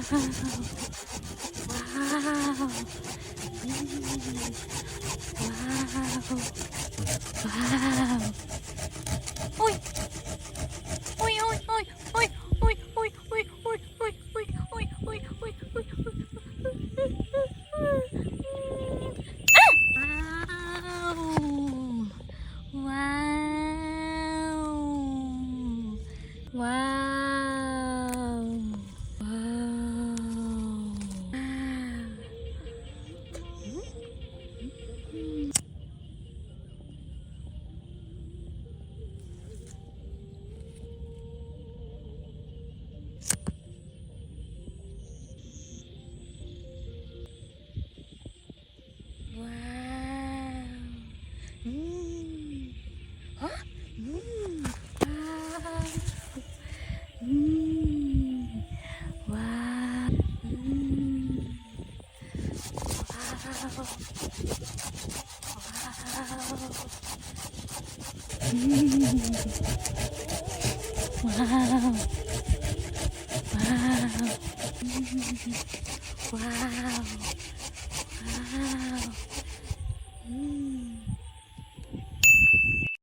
Wow! Wow! Wow! Uy! Uy, uy, uy, uy, uy, uy, uy, uy, uy, uy, uy, uy, uy, uy, Wow! Wow! Wow! Huh? Wow! Wow! Wow! Wow! Wow!